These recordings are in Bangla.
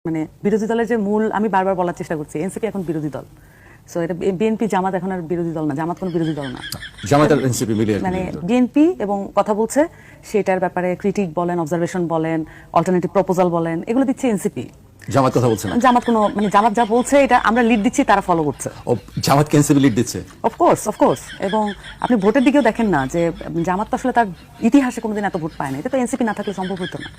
মানে বিরোধী দলের যে মূল, আমি বারবার বলার চেষ্টা করছি, এনসিপি এখন বিরোধী দল। সো এটা বিএনপি জামাত এখন আর বিরোধী দল না, জামাত কোনো বিরোধী দল না, জামাত আর এনসিপি মিলিয়ে মানে বিএনপি এবং কথা বলছে সেটার ব্যাপারে ক্রিটিক বলেন, অবজারভেশন বলেন, অল্টারনেটিভ প্রপোজাল বলেন, এগুলো দিচ্ছে এনসিপি। জামাত কথা বলছে না, জামাত কোনো মানে জামাত যা বলছে এটা আমরা লিড দিচ্ছি, তারা ফলো করছে। জামাত এনসিপি লিড দিচ্ছে অফকোর্স। এবং আপনি ভোটের দিকেও দেখেন না যে জামাত তো আসলে তার ইতিহাসে কোনোদিন এত ভোট পায় না, এটা তো এনসিপি না থাকলে সম্ভব হতো না।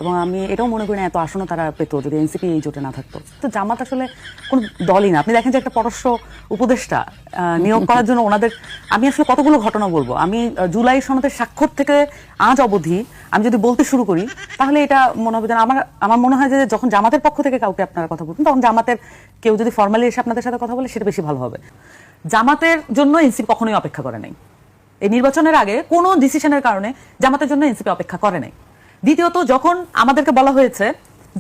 এবং আমি এটাও মনে করি না এত আসনও তারা পেতো যদি এনসিপি এই জোটে না থাকতো। তো জামাত আসলে কোন দলই না। আপনি দেখেন যে একটা পররাষ্ট্র উপদেষ্টা নিয়োগ করার জন্য ওনাদের, আমি আসলে কতগুলো ঘটনা বলবো। আমি জুলাই সনদের স্বাক্ষর থেকে আজ অবধি আমি যদি বলতে শুরু করি তাহলে এটা মনে হবে যেন আমার মনে হয় যে যখন জামাতের পক্ষ থেকে কাউকে আপনারা কথা বলবেন তখন জামাতের কেউ যদি ফর্মালি এসে আপনাদের সাথে কথা বলে সেটা বেশি ভালো হবে। জামাতের জন্য এনসিপি কখনোই অপেক্ষা করে নাই। এই নির্বাচনের আগে কোনো ডিসিশনের কারণে জামাতের জন্য এনসিপি অপেক্ষা করে নাই। দ্বিতীয়ত, যখন আমাদেরকে বলা হয়েছে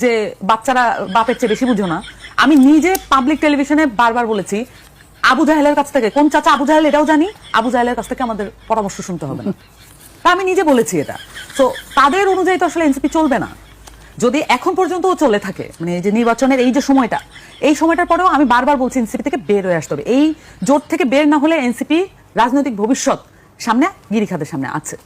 যে বাচ্চারা বাপের চেয়ে বেশি বুঝো না, আমি নিজে পাবলিক টেলিভিশনে বারবার বলেছি আবু জাহেলের কাছ থেকে, কোন চাচা আবু জাহেল এটাও জানি, আবু জাহেলের কাছ থেকে আমাদের পরামর্শ শুনতে হবে না। তা আমি নিজে বলেছি এটা। তো তাদের অনুযায়ী তো আসলে এনসিপি চলবে না। যদি এখন পর্যন্ত চলে থাকে, মানে এই যে নির্বাচনের এই যে সময়টা, এই সময়টার পরেও আমি বারবার বলছি এনসিপি থেকে বের হয়ে আসতে হবে। এই জোট থেকে বের না হলে এনসিপি রাজনৈতিক ভবিষ্যৎ সামনে গিরিখাদের সামনে আছে,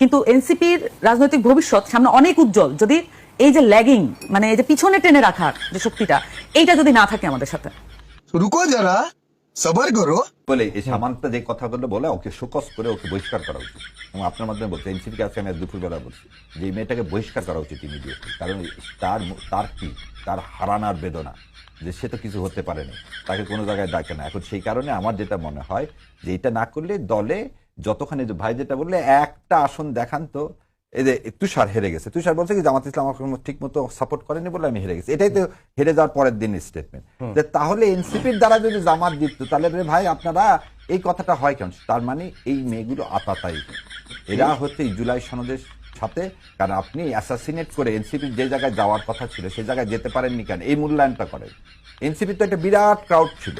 কিন্তু এনসিপির রাজনৈতিক ভবিষ্যৎ সামনে অনেক উজ্জ্বল যদি এই যে ল্যাগিং, মানে এই যে পিছনে টেনে রাখার যে শক্তিটা, এইটা যদি না থাকে আমাদের সাথে। রুকো যারা, সবার করো বলে এই সামান্তা যে কথাগুলো বলে ওকে শোকস করে ওকে বহিষ্কার করা উচিত। এবং আপনার মাধ্যমে বলছি, এনসিপিকে আজকে আমি দুপুরবেলা বলছি যে এই মেয়েটাকে বহিষ্কার করা উচিত ইমিডিয়েটলি। কারণ তার কি তার হারানোর বেদনা, যে সে তো কিছু হতে পারেনি, তাকে কোনো জায়গায় ডাকে না। এখন সেই কারণে আমার যেটা মনে হয় যে এটা না করলে দলে যতখানি, ভাই যেটা বললে একটা আসন দেখান তো, এই যে তুষার হেরে গেছে, তুষার বলছে কি জামাত ইসলাম আমাকে ঠিক মতো সাপোর্ট করেনি বলে আমি হেরে গেছি। এটাই তো হেরে যাওয়ার পরের দিন স্টেটমেন্ট, যে তাহলে এনসিপির দ্বারা যদি জামাত জিততো তাহলে ভাই আপনারা এই কথাটা হয় কেন? তার মানে এই মেয়েগুলো আতাতাই, এরা হচ্ছে জুলাই সনদের সাথে। কারণ আপনি অ্যাসাসিনেট করে এনসিপির যে জায়গায় যাওয়ার কথা ছিল সেই জায়গায় যেতে পারেননি কেন? এই মূল্যায়নটা করেন। এনসিপির তো একটা বিরাট ক্রাউড ছিল,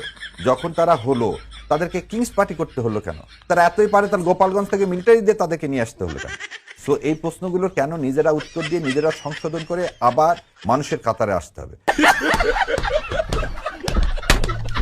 যখন তারা হলো তাদেরকে কিংস পার্টি করতে হলো কেন? তারা এতই পারে তার গোপালগঞ্জ থেকে মিলিটারি দিয়ে তাদেরকে নিয়ে আসতে হলো কেন? সো এই প্রশ্নগুলো কেন নিজেরা উত্তর দিয়ে নিজেরা সংশোধন করে আবার মানুষের কাতারে আসতে হবে।